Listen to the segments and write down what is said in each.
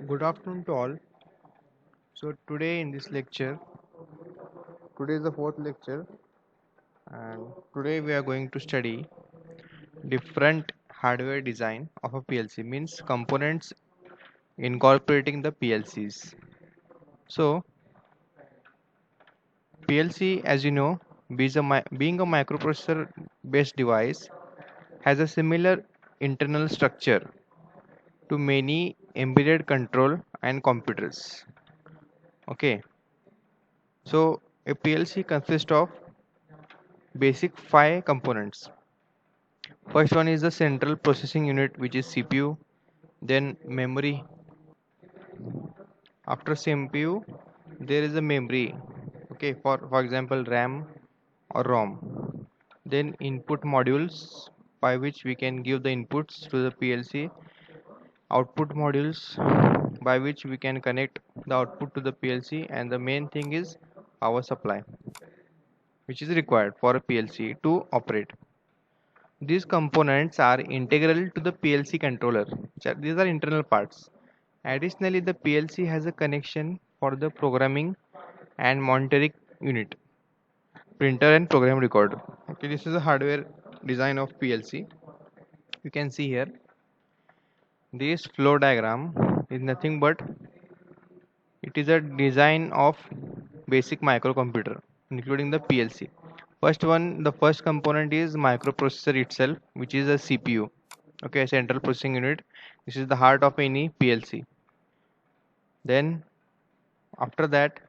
Good afternoon to all. So today in this lecture, today is the fourth lecture, and today we are going to study different hardware design of a PLC, means components incorporating the PLCs. So PLC, as you know, being a microprocessor based device, has a similar internal structure to many embedded control and computers. Okay, so a PLC consists of basic five components. First one is the central processing unit, which is CPU, then memory. After CPU, there is a memory. Okay, for example, RAM or ROM. Then input modules by which we can give the inputs to the PLC. Output modules by which we can connect the output to the PLC, and the main thing is power supply, which is required for a PLC to operate. These components are integral to the PLC controller. These are internal parts. Additionally, the PLC has a connection for the programming and monitoring unit, printer and program recorder. Okay, this is the hardware design of PLC. You can see here, this flow diagram is nothing but it is a design of basic microcomputer, including the PLC. The first component is microprocessor itself, which is a CPU. Okay, central processing unit. This is the heart of any PLC. Then after that,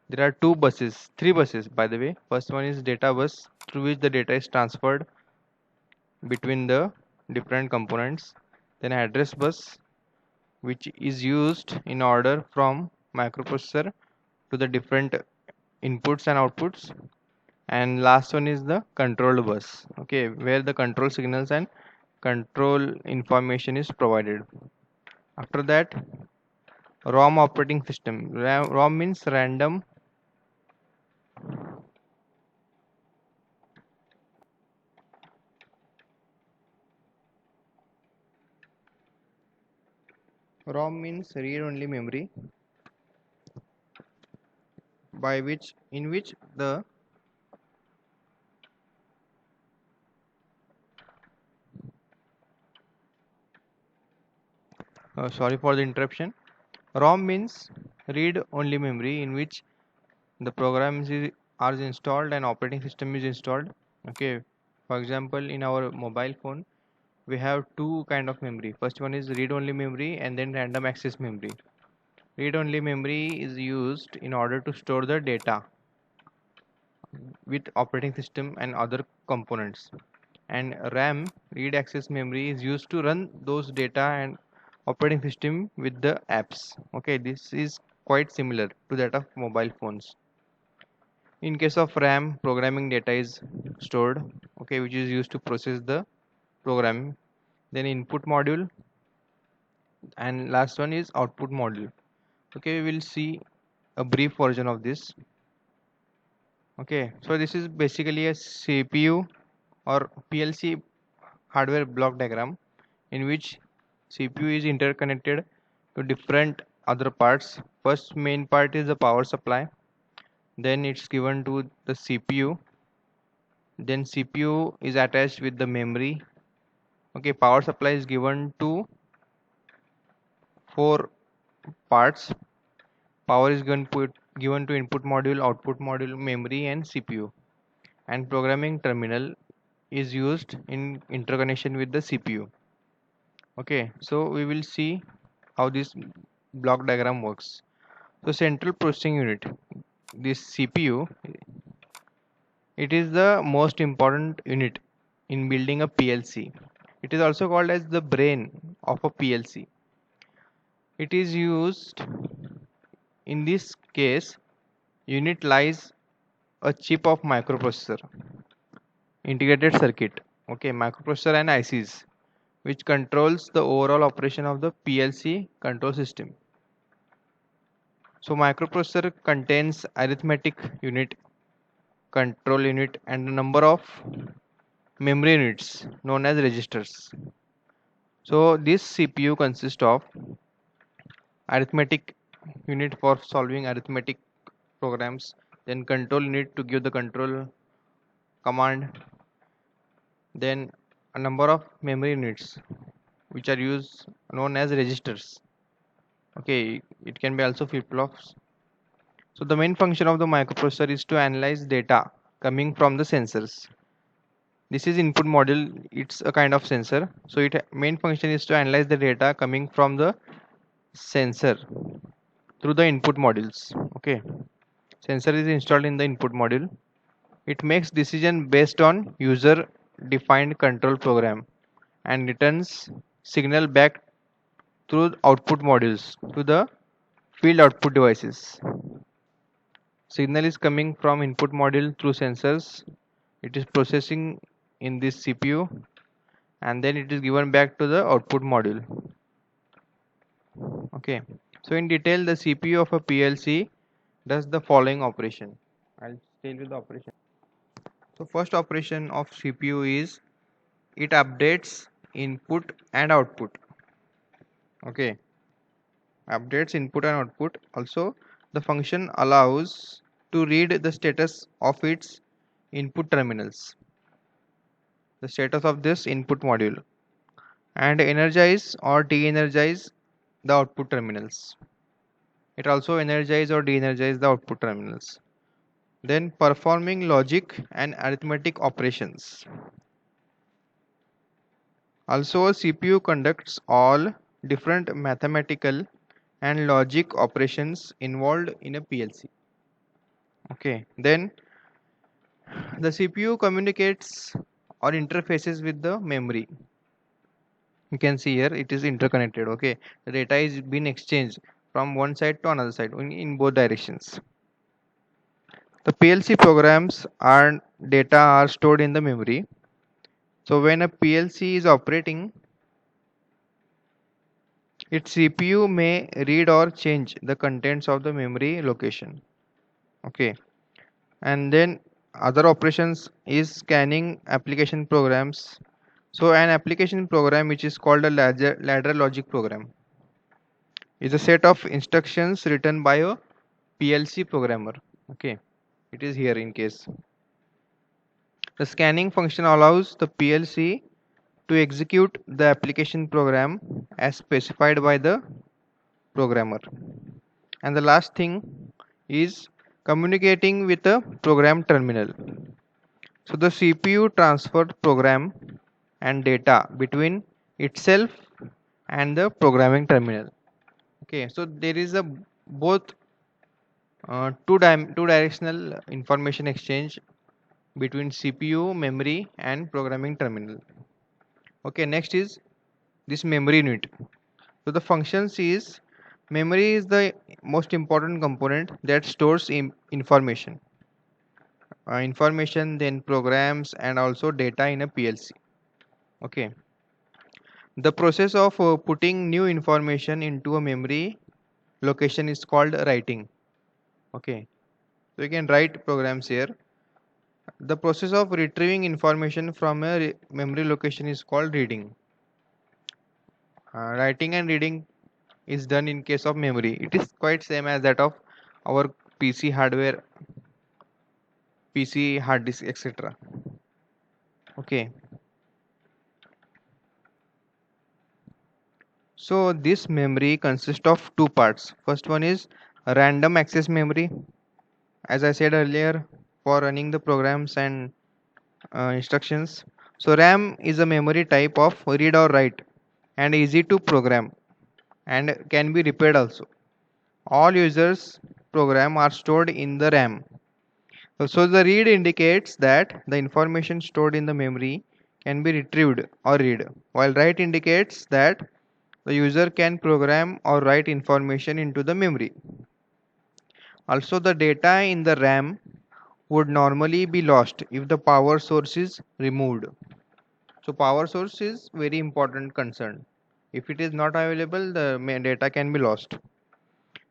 there are three buses by the way. First one is data bus, through which the data is transferred between the different components. Then address bus, which is used in order from microprocessor to the different inputs and outputs. And last one is the control bus, okay, where the control signals and control information is provided. After that, ROM operating system. ROM means random ROM means read only memory, by which in which the sorry for the interruption. ROM means read only memory, in which the are installed and operating system is installed. Okay, for example, in our mobile phone we have two kind of memory. First one is read only memory, and then random access memory. Read only memory is used in order to store the data with operating system and other components, and RAM, read access memory, is used to run those data and operating system with the apps. Okay, this is quite similar to that of mobile phones. In case of RAM, programming data is stored, okay, which is used to process the program. Then input module, and last one is output module. Okay, we will see a brief version of this. Okay, so this is basically a CPU or PLC hardware block diagram, in which CPU is interconnected to different other parts. First main part is the power supply, then it's given to the CPU, then CPU is attached with the memory. Okay, power supply is given to four parts. Power is given to input module, output module, memory, and CPU. And programming terminal is used in interconnection with the CPU. Okay, so we will see how this block diagram works. So central processing unit, this CPU, it is the most important unit in building a PLC. It is also called as the brain of a PLC. It is used in this case. Unit lies a chip of microprocessor, integrated circuit, okay, microprocessor and ICs, which controls the overall operation of the PLC control system. So microprocessor contains arithmetic unit, control unit, and a number of memory units known as registers. So this CPU consists of arithmetic unit for solving arithmetic programs, then control unit to give the control command, then a number of memory units which are used known as registers. Okay, it can be also flip-flops. So the main function of the microprocessor is to analyze data coming from the sensors. This is input module, it's a kind of sensor. So its main function is to analyze the data coming from the sensor through the input modules. Okay, sensor is installed in the input module. It makes decision based on user defined control program and returns signal back through output modules to the field output devices. Signal is coming from input module through sensors. It is processing in this CPU and then it is given back to the output module. Okay, so in detail the CPU of a PLC does the following operation. I'll tell you the operation. So first operation of CPU is it updates input and output. Okay, updates input and output. Also the function allows to read the status of its input terminals, the status of this input module, and energize or de-energize the output terminals. It also energize or de-energize the output terminals. Then performing logic and arithmetic operations. Also a CPU conducts all different mathematical and logic operations involved in a PLC. Okay, then the CPU communicates or interfaces with the memory. You can see here it is interconnected. Okay, the data is being exchanged from one side to another side in both directions. The PLC programs and data are stored in the memory. So when a PLC is operating, its CPU may read or change the contents of the memory location. Okay, and then other operations is scanning application programs. So an application program which is called a ladder logic program is a set of instructions written by a PLC programmer. Okay, it is here in case. The scanning function allows the PLC to execute the application program as specified by the programmer. And the last thing is communicating with a program terminal. So the CPU transferred program and data between itself and the programming terminal. Okay, so there is a both two directional information exchange between CPU, memory and programming terminal. Okay, next is this memory unit. So the functions is memory is the most important component that stores information, then programs and also data in a PLC. Okay, the process of putting new information into a memory location is called writing. Okay, so you can write programs here. The process of retrieving information from a memory location is called reading. Writing and reading is done in case of memory. It is quite same as that of our PC hardware, PC hard disk, etc. Okay, so this memory consists of two parts. First one is random access memory, as I said earlier, for running the programs and instructions. So RAM is a memory type of read or write and easy to program and can be repaired also. All users program are stored in the RAM. So the read indicates that the information stored in the memory can be retrieved or read, while write indicates that the user can program or write information into the memory. Also the data in the RAM would normally be lost if the power source is removed. So power source is very important concern. If it is not available, the data can be lost.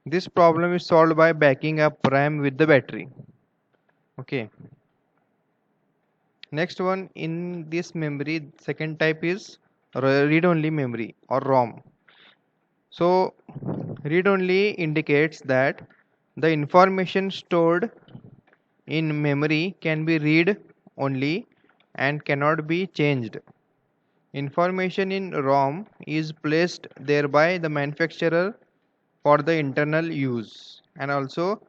This problem is solved by backing up RAM with the battery. Okay. Next one in this memory, second type is read-only memory or ROM. So Read only indicates that the information stored in memory can be read only and cannot be changed. Information in ROM is placed there by the manufacturer for the internal use and also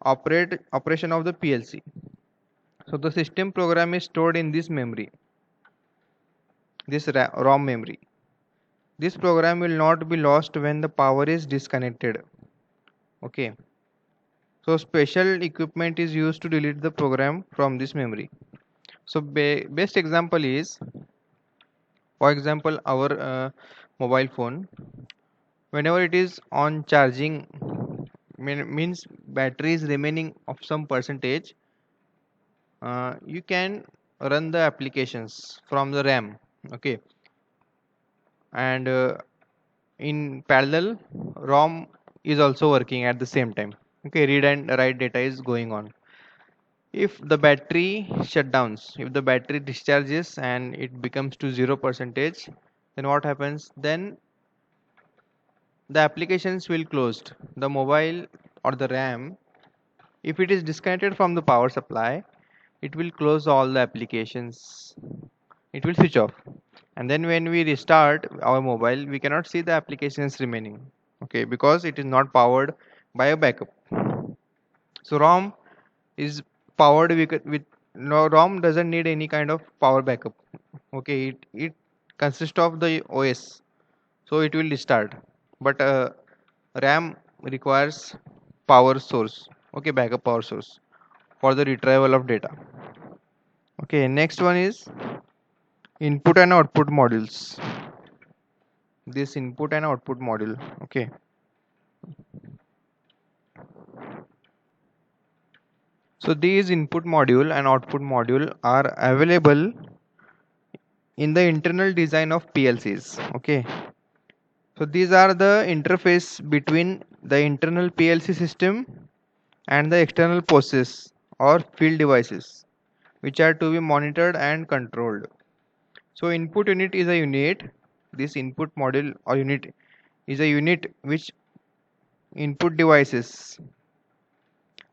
operation of the PLC. So the system program is stored in this memory, this ROM memory. This program will not be lost when the power is disconnected. Okay. So special equipment is used to delete the program from this memory. So best example is, for example, our mobile phone. Whenever it is on charging, means battery is remaining of some percentage, you can run the applications from the RAM. Okay, and in parallel, ROM is also working at the same time. Okay, read and write data is going on. If the battery shutdowns, if the battery discharges and it becomes to 0 percentage, then what happens? Then the applications will closed. The mobile or the RAM, if it is disconnected from the power supply, it will close all the applications. It will switch off. And then when we restart our mobile, we cannot see the applications remaining. Okay, because it is not powered by a backup. So ROM is powered with no, ROM doesn't need any kind of power backup. Okay, it consists of the OS, so it will restart. But RAM requires power source. Okay, backup power source for the retrieval of data. Okay, next one is input and output modules. This input and output module. Okay. So these input module and output module are available in the internal design of PLCs. Okay. So these are the interface between the internal PLC system and the external process or field devices which are to be monitored and controlled. So input unit is a unit. This input module or unit is a unit which input devices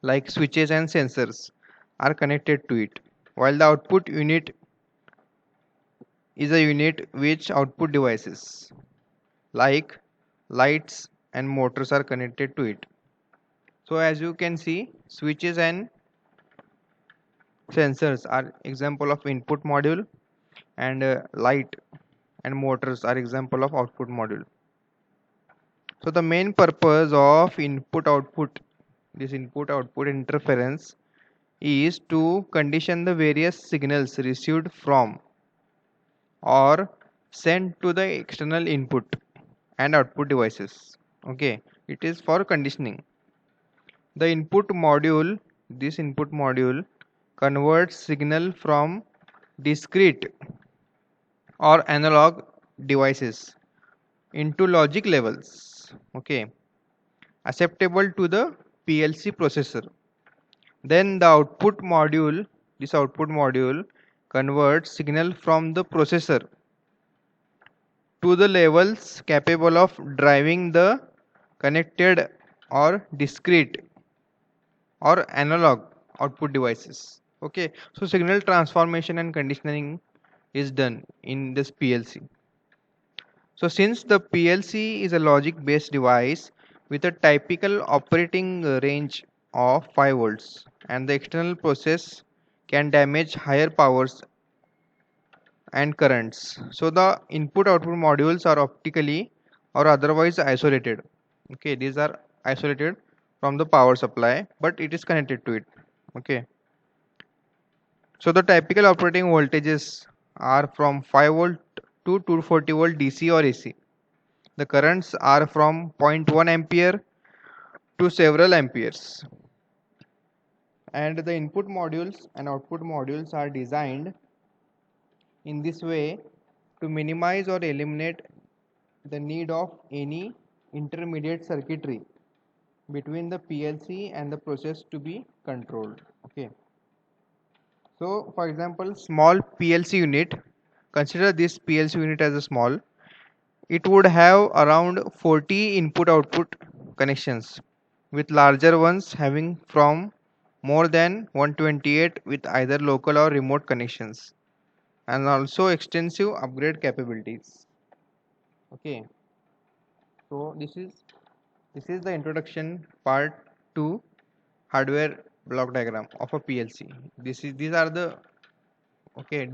like switches and sensors are connected to it, while the output unit is a unit which output devices like lights and motors are connected to it. So as you can see, switches and sensors are example of input module, and light and motors are example of output module. So the main purpose of input output, this input output interference, is to condition the various signals received from or sent to the external input and output devices. Okay, it is for conditioning. The input module, this input module converts signal from discrete or analog devices into logic levels, okay, acceptable to the PLC processor. Then the output module, this output module converts signal from the processor to the levels capable of driving the connected or discrete or analog output devices. Okay, so signal transformation and conditioning is done in this PLC. So since the PLC is a logic based device with a typical operating range of 5 volts, and the external process can damage higher powers and currents, so the input output modules are optically or otherwise isolated. Okay, these are isolated from the power supply, but it is connected to it. Okay, so the typical operating voltages are from 5 volt to 240 volt DC or AC. The currents are from 0.1 ampere to several amperes, and the input modules and output modules are designed in this way to minimize or eliminate the need of any intermediate circuitry between the PLC and the process to be controlled. Okay, so for example, small PLC unit, consider this PLC unit as a small, it would have around 40 input output connections, with larger ones having from more than 128 with either local or remote connections, and also extensive upgrade capabilities. Okay, so this is the introduction part to hardware block diagram of a PLC. These are the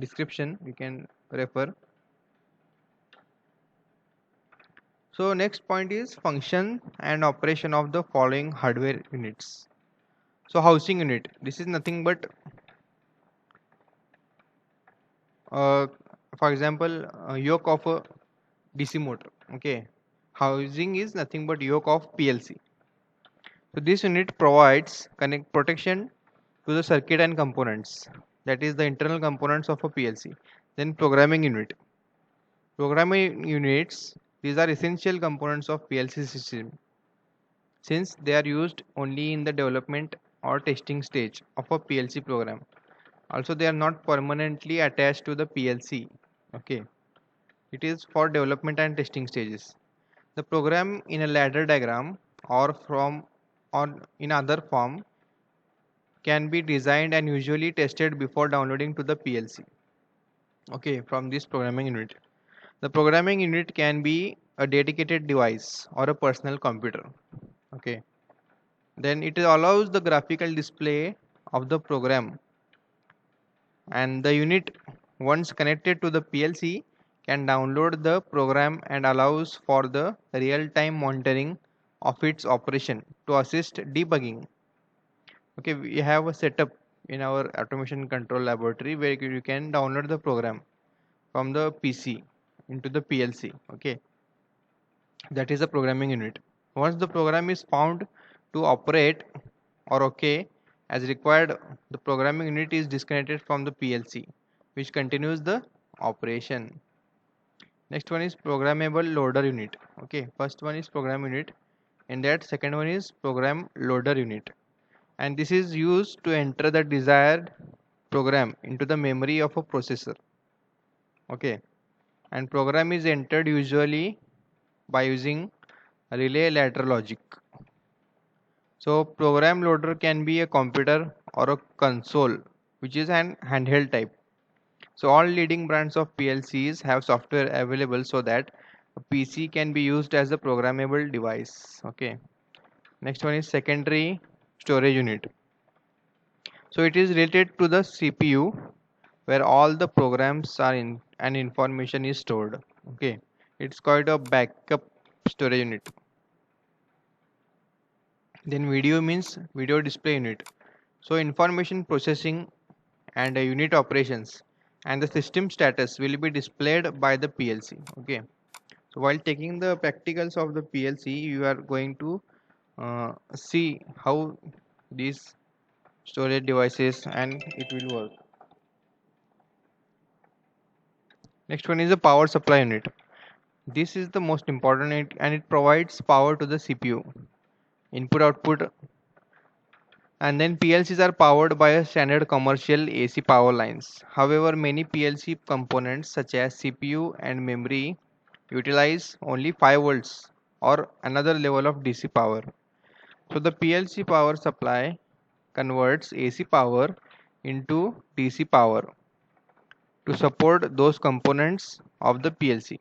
description you can refer. So next point is function and operation of the following hardware units. So housing unit, this is nothing but uh, for example yoke of a DC motor. Okay, housing is nothing but yoke of PLC. So this unit provides connect protection to the circuit and components, that is the internal components of a PLC. Then programming unit. Programming units, these are essential components of PLC system since they are used only in the development or testing stage of a PLC program. Also they are not permanently attached to the PLC. Okay, it is for development and testing stages. The program in a ladder diagram or in other form can be designed and usually tested before downloading to the PLC. Okay, from this programming unit. The programming unit can be a dedicated device or a personal computer. Okay, then it allows the graphical display of the program, and the unit once connected to the PLC can download the program and allows for the real-time monitoring of its operation to assist debugging. Okay, we have a setup in our automation control laboratory where you can download the program from the PC into the PLC. Okay, that is a programming unit. Once the program is found to operate or okay as required, the programming unit is disconnected from the PLC, which continues the operation. Next one is programmable loader unit. Okay, first one is program unit, and that second one is program loader unit, and this is used to enter the desired program into the memory of a processor. Okay, and program is entered usually by using relay ladder logic. So program loader can be a computer or a console, which is an handheld type. So all leading brands of PLCs have software available so that a PC can be used as a programmable device. Okay. Next one is secondary storage unit. So it is related to the CPU where all the programs are in and information is stored. Okay. It's called a backup storage unit. Then video means video display unit. So information processing and unit operations and the system status will be displayed by the PLC. Okay, so while taking the practicals of the PLC, you are going to see how these storage devices and it will work. Next one is the power supply unit. This is the most important and it provides power to the CPU input output. And then PLCs are powered by a standard commercial AC power lines. However, many PLC components such as CPU and memory utilize only 5 volts or another level of DC power. So the PLC power supply converts AC power into DC power to support those components of the PLC.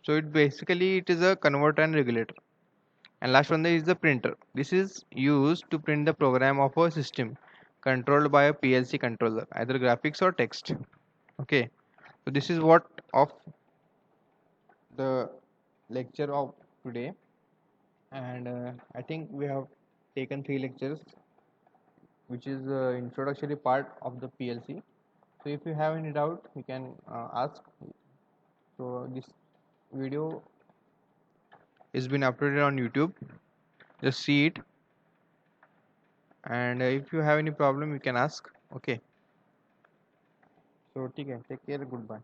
So it is a converter and regulator. And last one is the printer. This is used to print the program of a system controlled by a PLC controller, either graphics or text. Okay, so this is what of the lecture of today, and I think we have taken 3 lectures, which is the introductory part of the PLC. So if you have any doubt, you can ask. So this video is been uploaded on YouTube. Just see it, and if you have any problem, you can ask. Okay. So take care. Goodbye.